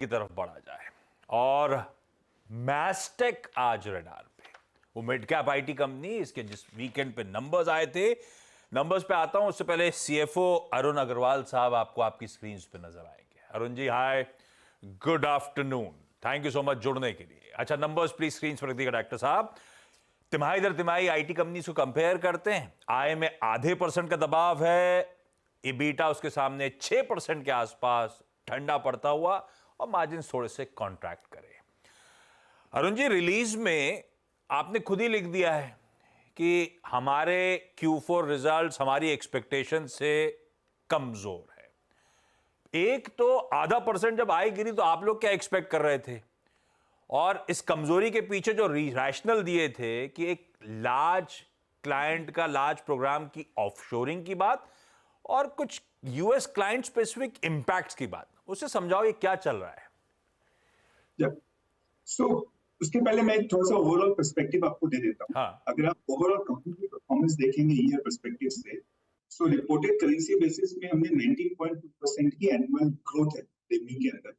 की तरफ बढ़ा जाए और मैस्टेक आज रडार पे, वो मिड कैप आईटी कंपनी, इसके जिस वीकेंड पे नंबर्स आए थे, नंबर्स पे आता हूं उससे पहले सीएफओ अरुण अग्रवाल साहब आपको आपकी स्क्रीन पे नजर आएंगे। Arun ji hi, good afternoon, thank you so much जुड़ने के लिए। अच्छा, नंबर्स प्लीज स्क्रीन पर रख दिएगा डॉक्टर साहब। तिमाही दर तिमाही आईटी कंपनी को कंपेयर करते हैं, आय में आधे % का दबाव है, इबीटा उसके सामने 6% के आसपास ठंडा पड़ता हुआ और मार्जिन थोड़े से कॉन्ट्रैक्ट करे। अरुण जी, रिलीज में आपने खुद ही लिख दिया है कि हमारे Q4 रिजल्ट्स हमारी एक्सपेक्टेशन से कमजोर है। एक तो आधा % जब आय गिरी तो आप लोग क्या एक्सपेक्ट कर रहे थे, और इस कमजोरी के पीछे जो रैशनल दिए थे कि एक लार्ज क्लाइंट का लार्ज प्रोग्राम की ऑफशोरिंग की बात और कुछ यूएस क्लाइंट स्पेसिफिक इंपैक्ट्स की बात, उससे समझाओ ये क्या चल रहा है। सो उसके पहले मैं थोड़ा सा ओवरऑल पर्सपेक्टिव आपको दे देता हूं। हाँ। अगर आप ओवरऑल कंपनी की परफॉर्मेंस देखेंगे ईयर पर्सपेक्टिव से, सो रिपोर्टेड करेंसी बेसिस में हमने 19.2% की एनुअल ग्रोथ है रेवेन्यू के अंदर,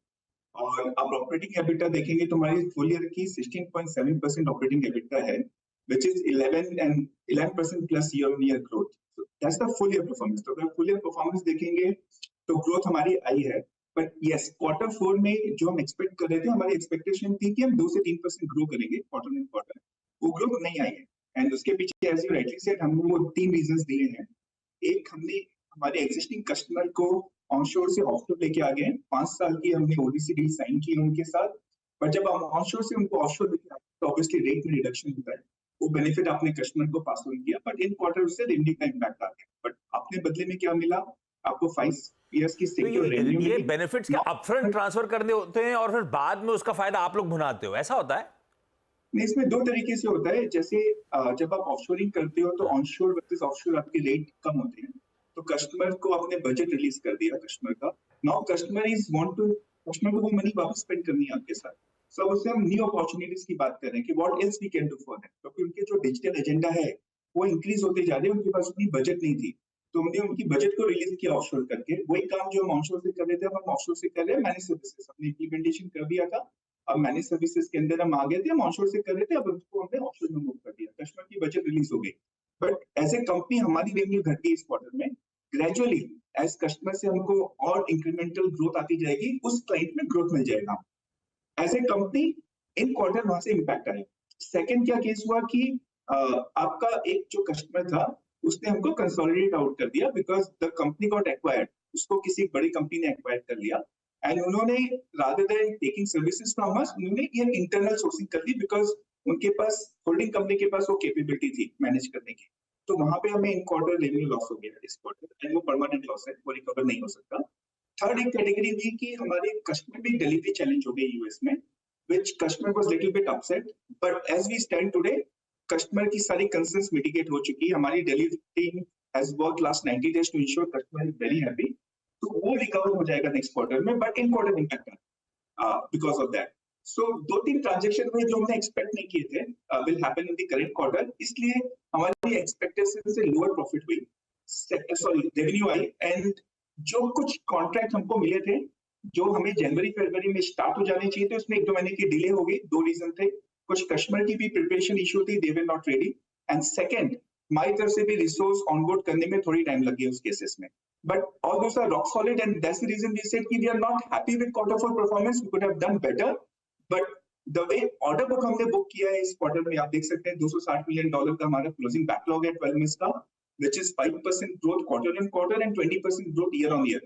और आप ऑपरेटिंग एबिटा देखेंगे तो हमारी फुल ईयर की 16.7% ऑपरेटिंग एबिटा है, which is 11% plus year on year growth. So that's the full year performance. तो अगर फुल ईयर परफॉर्मेंस देखेंगे तो ग्रोथ हमारी आई है, बट यस, Q4 में जो हम एक्सपेक्ट कर रहे थे, हमारी एक्सपेक्टेशन थी कि हम 2 से 3% ग्रो करेंगे क्वार्टर ऑन क्वार्टर, वो ग्रोथ नहीं आई है। एंड उसके पीछे एज यू राइटली सेड, हमने वो 3 रीजंस दिए हैं। एक, हमने हमारे एग्जिस्टिंग कस्टमर को ऑनशोर से ऑफशोर लेके आ गए हैं। 5 साल की हमने ओडीसी डील साइन की उनके साथ, बट जब हम ऑनशोर से उनको ऑफशोर लेके आए तो ऑब्वियसली रेट में रिडक्शन होता है, वो बेनिफिट आपने कस्टमर को पास ऑन किया, बट इन क्वार्टर उससे रेवेन्यू का इंपैक्ट आ गया। बट आपने बदले में क्या मिला, आपको 5 इयर्स की तो सिक्योर रेवेन्यू ये मिली। बेनिफिट्स क्या अपफ्रंट ट्रांसफर करने होते हैं और फिर बाद में उसका फायदा आप लोग भुनाते हो, ऐसा होता है? नहीं, इसमें 2 तरीके से होता है। जैसे जब आप ऑफशोरिंग करते हो तो हाँ। ऑनशोर वर्सेस ऑफशोर आपके रेट कम होते हैं, तो कस्टमर को आपने बजट रिलीज कर दिया कस्टमर का। नाउ कस्टमर को वो मनी वापस स्पेंड करनी है आपके साथ। सो उससे हम न्यू अपॉर्चुनिटीज की बात कर रहे हैं कि what else we can do for them, क्योंकि उनके जो डिजिटल एजेंडा है वो इंक्रीज होते जा रहे हैं, उनके पास उतनी बजट नहीं थी, तो हमने उनकी बजट को रिलीज किया ऑफशोर करके। वही काम जो हम ऑनशोर से कर रहे थे, हम ऑफशोर से कर रहे हैं मैनेज सर्विसेज। हमने इम्प्लीमेंटेशन कर दिया था, अब मैनेज सर्विसेज के अंदर हम आ गए थे, हम ऑनशोर से कर रहे थे, अब उसको हमने ऑफशोर में मूव कर दिया, कस्टमर की बजट रिलीज हो गई। बट एज ए कंपनी हमारी रेवेन्यू घट गई इस क्वार्टर में। ग्रेजुअली एज कस्टमर से हमको और इंक्रीमेंटल ग्रोथ आती जाएगी, उस क्लाइंट में ग्रोथ मिल जाएगा। As a company in quarter वहां से इंपैक्ट आया। सेकंड क्या केस हुआ कि आपका एक जो कस्टमर था उसने हमको कंसोलिडेट आउट कर दिया, because the company got acquired, उसको किसी बड़ी कंपनी ने एक्वायर कर लिया, एंड उन्होंने rather than taking services from us, उन्होंने ये इंटरनल सोर्सिंग कर ली, बिकॉज उनके पास होल्डिंग कंपनी के पास वो कैपेबिलिटी थी मैनेज करने की। तो वहां पे हमें इन क्वार्टर रेवेन्यू लॉस हो गया इस क्वार्टर, एंड वो परमानेंट लॉस है, वो रिकवर नहीं हो सकता। थर्ड एक कैटेगरी थी कि हमारे कस्टमर भी डिलीवरी चैलेंज हो गई यूएस में, which customer was little bit upset, but as we stand today, customer की सारी concerns mitigate हो चुकी है। हमारी delivery team has worked last 90 days to ensure customer is very happy, तो वो recover हो जाएगा next quarter में, but in quarter impact because of that. So 2-3 transaction हुए जो हमने एक्सपेक्ट नहीं किए थे will happen in the current quarter, इसलिए हमारी एक्सपेक्टेशन से लोअर प्रॉफिट हुई, सॉरी रेवेन्यू आई, एंड जो कुछ कॉन्ट्रैक्ट हमको मिले थे जो हमें जनवरी फरवरी में स्टार्ट हो जाने चाहिए थे, उसमें 1-2 महीने की डिले हो गई। 2 रीजन थे, कुछ कस्टमर की भी प्रिपरेशन इशू थी, they were not ready, and second हमारी तरफ से भी रिसोर्स ऑनबोर्ड करने में थोड़ी टाइम लग गया उस केसेस में। But all those are rock solid, and that's the reason we said कि we are not happy with Q4 performance, we could have done better, but the way order book हमने book किया है इस quarter में, आप देख सकते हैं $260 मिलियन का हमारा क्लोजिंग बैकलॉग है 12 मंथ्स का, which is 5% growth quarter on quarter and 20% growth year on year.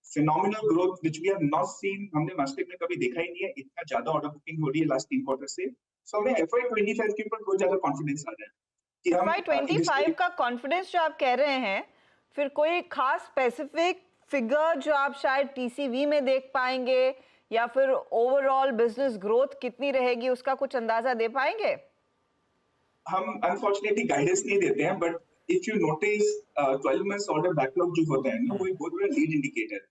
Phenomenal growth which we have not seen, हमने मास्टेक में कभी देखा ही नहीं है, इतना ज्यादा ऑर्डर बुकिंग हो रही है लास्ट 3 क्वार्टर से। सो हमें FY25 के ऊपर बहुत ज्यादा कॉन्फिडेंस आ रहा है कि हम FY25 का कॉन्फिडेंस जो आप कह रहे हैं, फिर कोई खास स्पेसिफिक फिगर जो आप शायद टीसीवी में देख पाएंगे या फिर ओवरऑल बिजनेस ग्रोथ कितनी रहेगी उसका कुछ अंदाजा दे पाएंगे? हम अनफॉर्चुनेटली गाइडेंस नहीं देते हैं, but if you notice 12 months order backlog जो होता है ना, वो एक बहुत बड़ा लीड इंडिकेटर।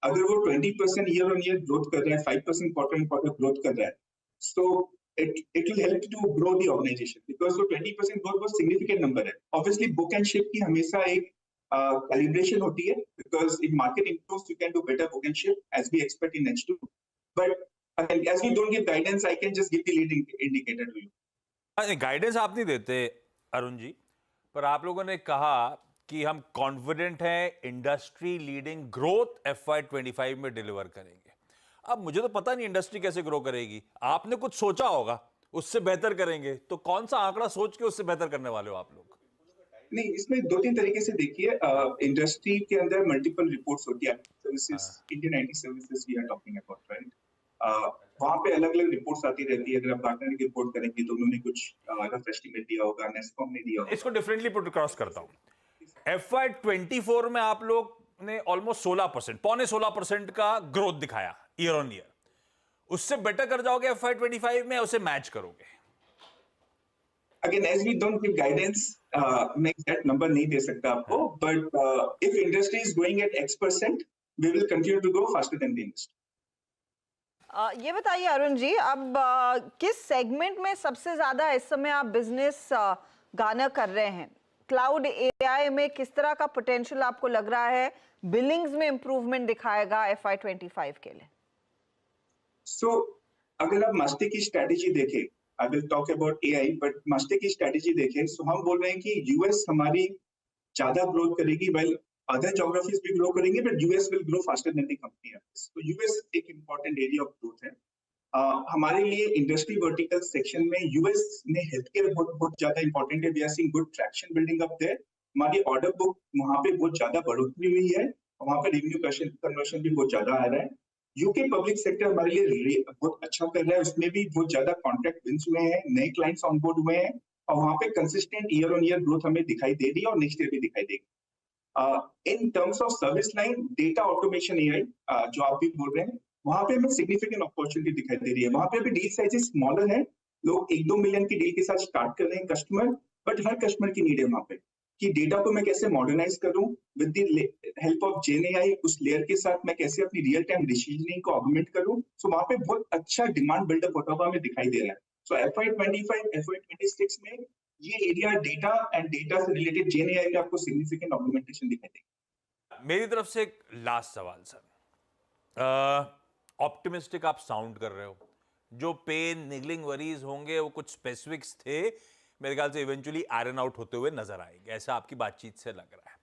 अगर वो 20% ईयर ऑन ईयर ग्रोथ कर रहा है, 5% क्वार्टर ऑन क्वार्टर ग्रोथ कर रहा है, सो it will help to grow the organization, because वो 20% ग्रोथ बहुत सिग्निफिकेंट नंबर है। ऑब्वियसली बुक एंड शिप की हमेशा एक कैलिब्रेशन होती है, because if market improves you can do better book and ship as we expect in H2, But again, as we don't give guidance, I can just give the lead indicator to you. Guidance आप नहीं देते अरुण जी, पर आप लोगों ने कहा कि हम कॉन्फिडेंट हैं इंडस्ट्री लीडिंग ग्रोथ FY25 में डिलीवर करेंगे। अब मुझे तो पता नहीं इंडस्ट्री कैसे ग्रो करेगी, आपने कुछ सोचा होगा उससे बेहतर करेंगे, तो कौन सा आंकड़ा सोच के उससे बेहतर करने वाले हो आप लोग? नहीं, इसमें 2-3 तरीके से देखिए, इंडस्ट्री के अंदर मल्टीपल रिपोर्ट्स होती है, services, Indian IT services we are talking about, right? वहाँ पे अलग-अलग रिपोर्ट्स आती रहती है। अगर आप गार्टनर की रिपोर्ट करेंगे तो उन्होंने कुछ रफ एस्टीमेट दिया होगा, नेस्कॉम ने दिया होगा। इसको डिफरेंटली पुट क्रॉस करता हूं। FY24 में आप लोग ने ऑलमोस्ट 16%, पौने 16% का ग्रोथ दिखाया ईयर ऑन ईयर। उससे बेटर कर जाओगे FY25 में, उसे मैच करोगे? Again, as we don't give guidance, मैं exact number नहीं दे सकता आपको, but if industry is growing at X%, we will continue to grow faster than the industry. ये बताइए अरुण जी, अब किस सेगमेंट में सबसे ज्यादा इस समय आप बिजनेस गाना कर रहे हैं? क्लाउड AI में किस तरह का पोटेंशियल आपको लग रहा है? बिलिंग्स में इंप्रूवमेंट दिखाएगा FY25 के लिए? So, अगर आप मास्टर की स्ट्रेटेजी देखें, I will talk about AI, but master की स्ट्रेटेजी देखें, so हम बोल रहे हैं कि US हमारी ज्यादा ग्रोथ करेगी, while other geographies भी ग्रो करेंगे, but US will grow faster than the company average. तो US एक important area of growth है। हमारे लिए इंडस्ट्री वर्टिकल सेक्शन में US में हेल्थ केयर बहुत ज्यादा इंपॉर्टेंट है। We are seeing good traction building up there. हमारी ऑर्डर बुक वहाँ पे बहुत ज्यादा बढ़ोतरी हुई है, वहाँ पे रेवेन्यू कन्वर्शन भी बहुत ज्यादा आ रहा है। यूके पब्लिक सेक्टर हमारे लिए बहुत अच्छा कर रहा है, उसमें भी बहुत ज्यादा कॉन्ट्रैक्ट विंस हुए हैं, नए क्लाइंट्स ऑनबोर्ड हुए हैं, और वहाँ पे consistent year on year growth हमें दिखाई दे रही है और नेक्स्ट ईयर भी दिखाई देगी। In terms of service line, data automation AI, जो आप भी बोल रहे हैं, वहाँ पे हमें सिग्निफिकेंट अपॉर्चुनिटी दिखाई दे रही है। वहाँ पे अभी डील साइजेस स्मॉलर है, लोग 1-2 मिलियन की डील के साथ स्टार्ट कर रहे हैं कस्टमर, बट हर कस्टमर की नीड है वहाँ पे कि डेटा को मैं कैसे मॉडर्नाइज करूं with the help of GenAI, उस लेयर के साथ मैं कैसे अपनी रियल टाइम डिसीजनिंग को ऑगमेंट करूं। सो वहाँ पे बहुत अच्छा डिमांड बिल्डअप होता हुआ हमें दिखाई दे रहा है। सो FY25, FY26 में ये एरिया डेटा एंड डेटा से रिलेटेड GenAI में आपको सिग्निफिकेंट ऑगमेंटेशन दिखाई देगी। मेरी तरफ से एक लास्ट सवाल सर, ऑप्टिमिस्टिक आप साउंड कर रहे हो, जो पेन निगलिंग वरीज होंगे वो कुछ स्पेसिफिक्स थे, मेरे ख्याल से इवेंचुअली आयरन आउट होते हुए नजर आएंगे, ऐसा आपकी बातचीत से लग रहा है।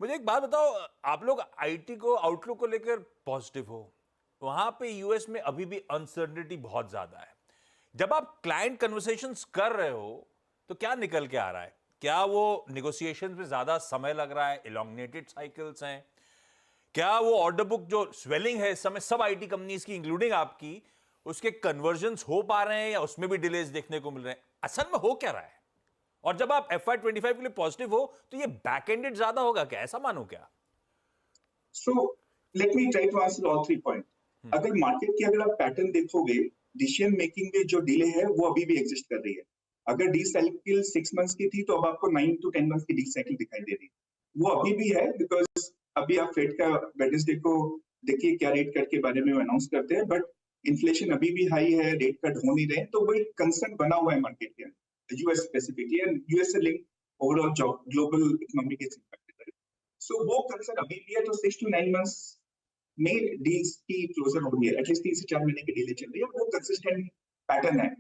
मुझे एक बात बताओ, आप लोग आईटी को आउटलुक को लेकर पॉजिटिव हो, वहां पे यूएस में अभी भी अनसर्टेनिटी बहुत ज्यादा है। जब आप क्लाइंट कन्वर्सेशंस कर रहे हो तो क्या निकल के आ रहा है? क्या वो निगोशिएशंस में ज्यादा समय लग रहा है, इलॉन्गेटेड साइकिल्स हैं? क्या वो ऑर्डर बुक जो स्वेलिंग है इस समय सब आईटी कंपनीज की इंक्लूडिंग आपकी, उसके कन्वर्जन्स हो पा रहे हैं या उसमें भी डिलेज देखने को मिल रहे हैं? असल में हो क्या रहा है? और जब आप FY25 के लिए पॉजिटिव हो तो ये बैक एंडेड ज्यादा होगा क्या, ऐसा मानो क्या? So let me try to answer all 3 point. अगर मार्केट की अगर आप पैटर्न देखोगे, डिसीजन मेकिंग में जो डिले है वो अभी भी एग्जिस्ट कर रही है। अगर डी साइकिल 6 मंथ्स की थी तो अब आपको 9 to 10 मंथ्स की डी साइकिल दिखाई दे रही है। वो अभी भी है, बिकॉज अभी आप फेड का वेडनेसडे को देखिए क्या रेट कट के बारे में अनाउंस करते हैं, बट इन्फ्लेशन अभी भी हाई है, रेट कट हो नहीं रहे, तो वो एक कंसर्न बना हुआ है मार्केट के अंदर, यूएस स्पेसिफिकली, एंड यूएस से लिंक ओवरऑल ग्लोबल इकोनॉमी के इम्पैक्ट। सो वो कंसर्न अभी भी है, तो 6 to 9 मंथ्स में डील्स की क्लोजर हो रही है, एटलीस्ट 3 से 4 महीने की डील चल रही है, वो कंसिस्टेंट पैटर्न है।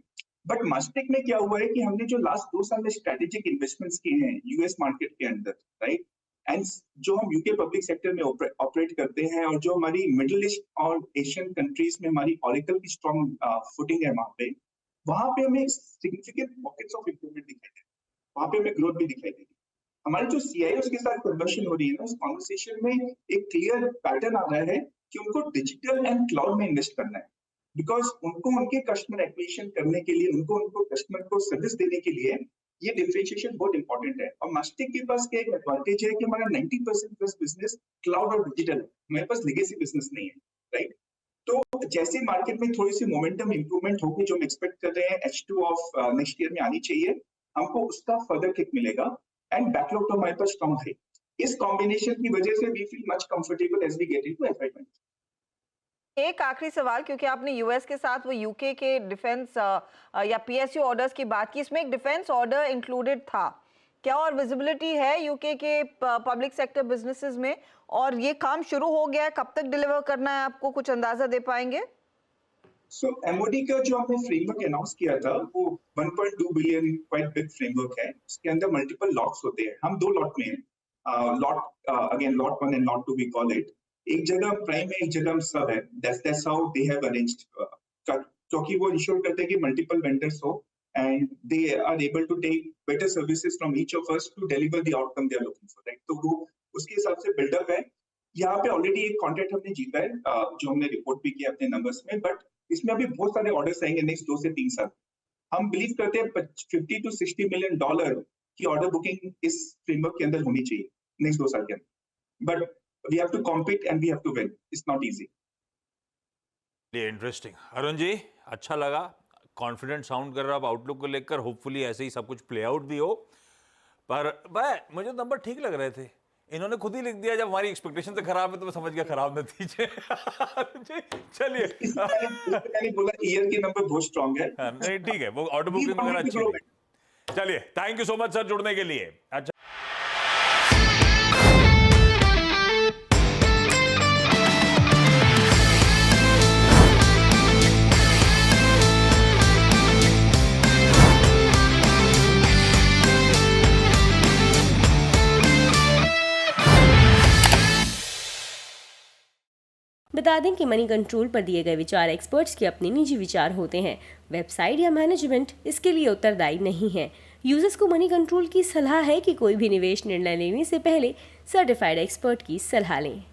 बट मास्टेक में क्या हुआ है कि हमने जो लास्ट 2 साल में स्ट्रेटेजिक इन्वेस्टमेंट्स किए हैं यूएस मार्केट के अंदर, राइट, एंड जो हम यूके पब्लिक सेक्टर में ऑपरेट करते हैं, और जो हमारी मिडिल ईस्ट और एशियन कंट्रीज में हमारी ऑरेकल की स्ट्रॉन्ग फुटिंग है वहां पे हमें सिग्निफिकेंट पॉकेट्स ऑफ इंप्रूवमेंट दिखाई दे रही है, वहां पे हमें ग्रोथ भी दिखाई दे रही है। हमारी जो CIOs के साथ कन्वर्शन हो रही है ना, उस कॉन्वर्सेशन में एक क्लियर पैटर्न आ रहा है कि उनको डिजिटल एंड क्लाउड में इन्वेस्ट करना है, बिकॉज उनको उनके कस्टमर एक्विजिशन करने के लिए, उनको कस्टमर को सर्विस देने के लिए ये डिफरेंशिएशन बहुत इंपॉर्टेंट है। और मास्टेक के पास क्या एक एडवांटेज है कि हमारा 90% प्लस बिजनेस क्लाउड और डिजिटल है, हमारे पास लेगेसी बिजनेस नहीं है, राइट। तो जैसे मार्केट में थोड़ी सी मोमेंटम इंप्रूवमेंट होगी, जो हम एक्सपेक्ट कर रहे हैं H2 ऑफ नेक्स्ट ईयर में आनी चाहिए, हमको उसका फर्दर किक मिलेगा, एंड बैकलॉग तो हमारे पास स्ट्रॉन्ग है। इस कॉम्बिनेशन की वजह से we feel much comfortable as we get into FY25। एक आखिरी सवाल, क्योंकि आपने यूएस के साथ वो यूके के डिफेंस या PSU ऑर्डर्स की बात की, इसमें एक डिफेंस ऑर्डर इंक्लूडेड था क्या, और विजिबिलिटी है यूके के पब्लिक सेक्टर बिजनेसेस में, और ये काम शुरू हो गया है, कब तक डिलीवर करना है आपको, कुछ अंदाजा दे पाएंगे? सो एमओडी का जो हमने फ्रेमवर्क अनाउंस किया था वो 1.2 बिलियन क्वाइट बिग फ्रेमवर्क है। उसके अंदर मल्टीपल लॉट्स होते हैं। हम 2 लॉट में हैं। Lot again lot 1 and lot 2 we call it. एक जगह प्राइम है, एक जगह सब है। That's how they have arranged, क्योंकि वो इंश्योर करते हैं कि मल्टीपल वेंडर्स हो and they are able to take better services from each of us to deliver the outcome they are looking for, right? तो वो उसके हिसाब से बिल्डअप है। यहाँ पे ऑलरेडी एक कॉन्ट्रैक्ट हमने जीता है, जो हमने रिपोर्ट भी किया अपने नंबर्स में, बट इसमें अभी बहुत सारे ऑर्डर्स आएंगे नेक्स्ट 2 से 3 साल। हम बिलीव करते हैं $50 to $60 मिलियन की ऑर्डर बुकिंग इस फ्रेमवर्क के अंदर होनी चाहिए नेक्स्ट 2 साल के अंदर। But we have to compete and we have to win. It's not easy. Interesting. Arun ji, अच्छा लगा, कॉन्फिडेंट साउंड कर रहा आप आउटलुक को लेकर। होपफुली ऐसे ही सब कुछ प्ले आउट भी हो। पर मुझे नंबर ठीक लग रहे थे। इन्होंने खुद ही लिख दिया जब हमारी एक्सपेक्टेशन से खराब है तो मैं समझ गया खराब नतीजे। चलिए मैंने बोला ईयर के नंबर बहुत स्ट्रांग है। नहीं ठीक है, वो ऑर्डर बुकिंग वगैरह अच्छी है। चलिए, thank you so much sir जुड़ने के लिए। अच्छा, बता दें कि मनी कंट्रोल पर दिए गए विचार एक्सपर्ट्स के अपने निजी विचार होते हैं। वेबसाइट या मैनेजमेंट इसके लिए उत्तरदायी नहीं है। यूजर्स को मनी कंट्रोल की सलाह है कि कोई भी निवेश निर्णय लेने से पहले सर्टिफाइड एक्सपर्ट की सलाह लें।